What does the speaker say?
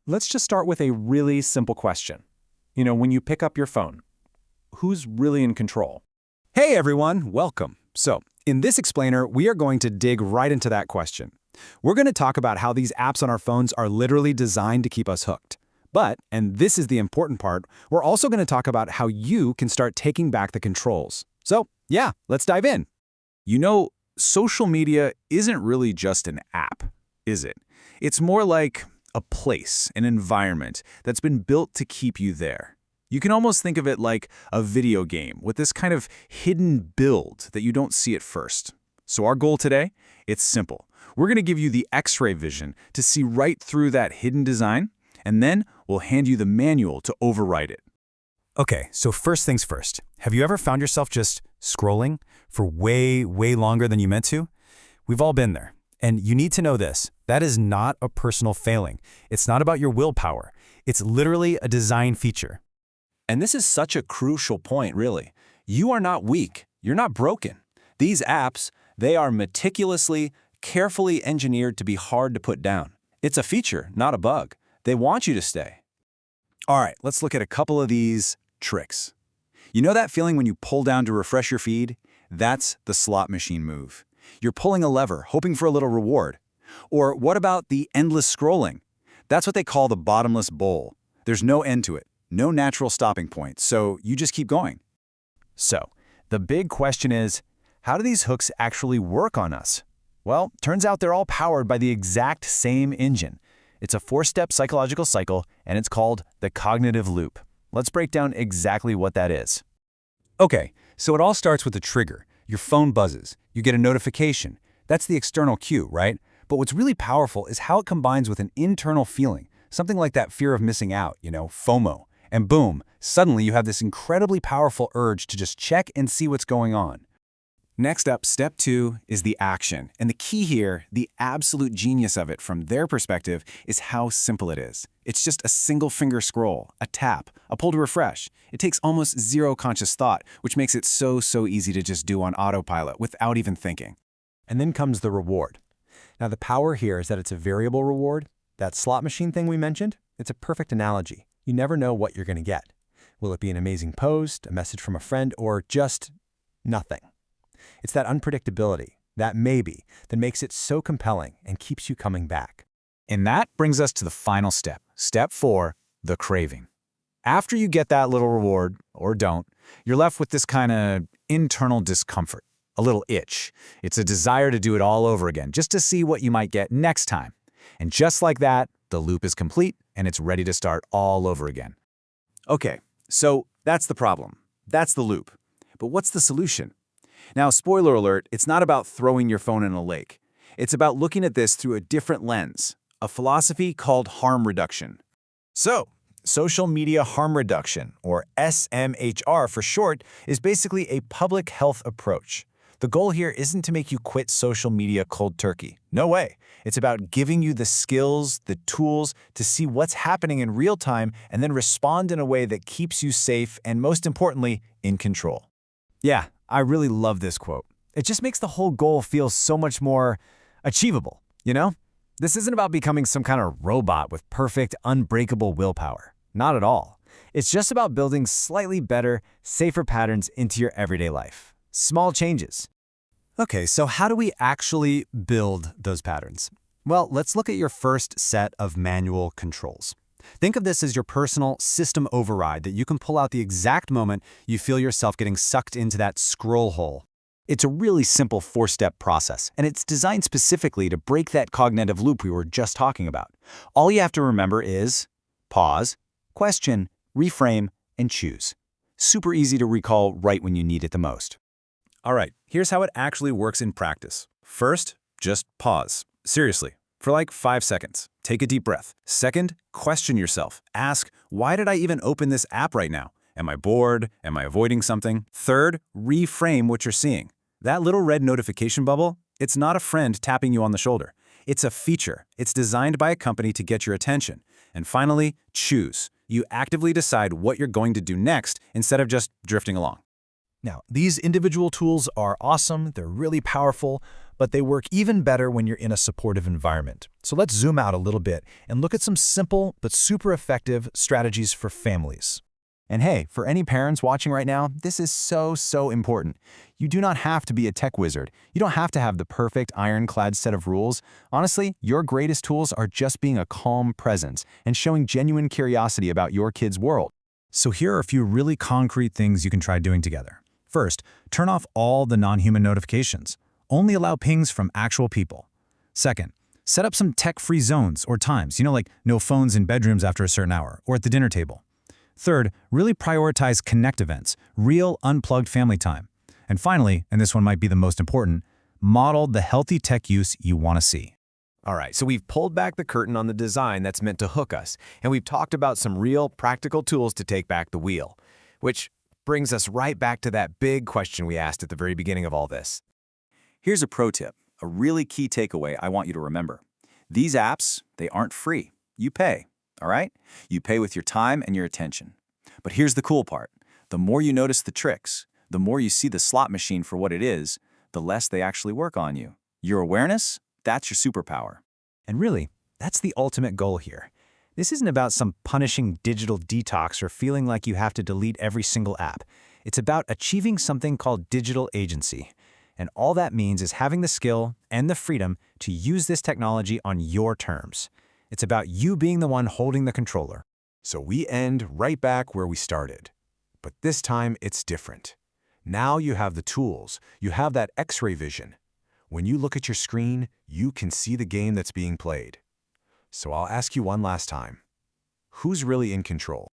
Let's just start with a really simple question. When you pick up your phone, who's really in control? Hey everyone, welcome. So, in this explainer, we are going to dig right into that question. We're going to talk about how these apps on our phones are literally designed to keep us hooked. But, and this is the important part, we're also going to talk about how you can start taking back the controls. So, yeah, let's dive in. Social media isn't really just an app, is it? It's more like a place, an environment that's been built to keep you there. You can almost think of it like a video game with this kind of hidden build that you don't see at first. So our goal today, it's simple. We're going to give you the X-ray vision to see right through that hidden design, and then we'll hand you the manual to override it. Okay, so first things first. Have you ever found yourself just scrolling for way longer than you meant to? We've all been there. And you need to know this. That is not a personal failing. It's not about your willpower. It's literally a design feature. And this is such a crucial point, really. You are not weak. You're not broken. These apps, they are meticulously, carefully engineered to be hard to put down. It's a feature, not a bug. They want you to stay. All right, let's look at a couple of these tricks. You know that feeling when you pull down to refresh your feed? That's the slot machine move. You're pulling a lever, hoping for a little reward. Or what about the endless scrolling? That's what they call the bottomless bowl. There's no end to it, no natural stopping point, so you just keep going. So, the big question is, how do these hooks actually work on us? Well, turns out they're all powered by the exact same engine. It's a 4-step psychological cycle, and it's called the cognitive loop. Let's break down exactly what that is. Okay, so it all starts with a trigger. Your phone buzzes. You get a notification. That's the external cue, right? But what's really powerful is how it combines with an internal feeling, something like that fear of missing out, FOMO. And boom, suddenly you have this incredibly powerful urge to just check and see what's going on. Next up, step 2 is the action. And the key here, the absolute genius of it from their perspective, is how simple it is. It's just a single finger scroll, a tap, a pull to refresh. It takes almost zero conscious thought, which makes it so easy to just do on autopilot without even thinking. And then comes the reward. Now the power here is that it's a variable reward. That slot machine thing we mentioned, it's a perfect analogy. You never know what you're going to get. Will it be an amazing post, a message from a friend, or just nothing? It's that unpredictability, that maybe, that makes it so compelling and keeps you coming back. And that brings us to the final step. Step 4, the craving. After you get that little reward, or don't, you're left with this kind of internal discomfort, a little itch. It's a desire to do it all over again, just to see what you might get next time. And just like that, the loop is complete and it's ready to start all over again. Okay, so that's the problem. That's the loop. But what's the solution? Now, spoiler alert, it's not about throwing your phone in a lake. It's about looking at this through a different lens, a philosophy called harm reduction. So, social media harm reduction, or SMHR for short, is basically a public health approach. The goal here isn't to make you quit social media cold turkey. No way. It's about giving you the skills, the tools to see what's happening in real time and then respond in a way that keeps you safe and, most importantly, in control. Yeah, I really love this quote. It just makes the whole goal feel so much more achievable, This isn't about becoming some kind of robot with perfect, unbreakable willpower. Not at all. It's just about building slightly better, safer patterns into your everyday life. Small changes. Okay, so how do we actually build those patterns? Well, let's look at your first set of manual controls. Think of this as your personal system override that you can pull out the exact moment you feel yourself getting sucked into that scroll hole. It's a really simple 4-step process, and it's designed specifically to break that cognitive loop we were just talking about. All you have to remember is pause, question, reframe, and choose. Super easy to recall right when you need it the most. All right, here's how it actually works in practice. First, just pause. Seriously, for like 5 seconds. Take a deep breath. Second, question yourself. Ask, why did I even open this app right now? Am I bored? Am I avoiding something? Third, reframe what you're seeing. That little red notification bubble, it's not a friend tapping you on the shoulder. It's a feature. It's designed by a company to get your attention. And finally, choose. You actively decide what you're going to do next instead of just drifting along. Now, these individual tools are awesome, they're really powerful, but they work even better when you're in a supportive environment. So let's zoom out a little bit and look at some simple but super effective strategies for families. And hey, for any parents watching right now, this is so important. You do not have to be a tech wizard. You don't have to have the perfect ironclad set of rules. Honestly, your greatest tools are just being a calm presence and showing genuine curiosity about your kid's world. So here are a few really concrete things you can try doing together. First, turn off all the non-human notifications. Only allow pings from actual people. Second, set up some tech-free zones or times, like no phones in bedrooms after a certain hour or at the dinner table. Third, really prioritize connect events, real unplugged family time. And finally, and this one might be the most important, model the healthy tech use you want to see. All right, so we've pulled back the curtain on the design that's meant to hook us, and we've talked about some real practical tools to take back the wheel, which brings us right back to that big question we asked at the very beginning of all this. Here's a pro tip, a really key takeaway I want you to remember. These apps, they aren't free. You pay, all right? You pay with your time and your attention. But here's the cool part. The more you notice the tricks, the more you see the slot machine for what it is, the less they actually work on you. Your awareness, that's your superpower. And really, that's the ultimate goal here. This isn't about some punishing digital detox or feeling like you have to delete every single app. It's about achieving something called digital agency. And all that means is having the skill and the freedom to use this technology on your terms. It's about you being the one holding the controller. So we end right back where we started. But this time it's different. Now you have the tools. You have that X-ray vision. When you look at your screen, you can see the game that's being played. So I'll ask you one last time. Who's really in control?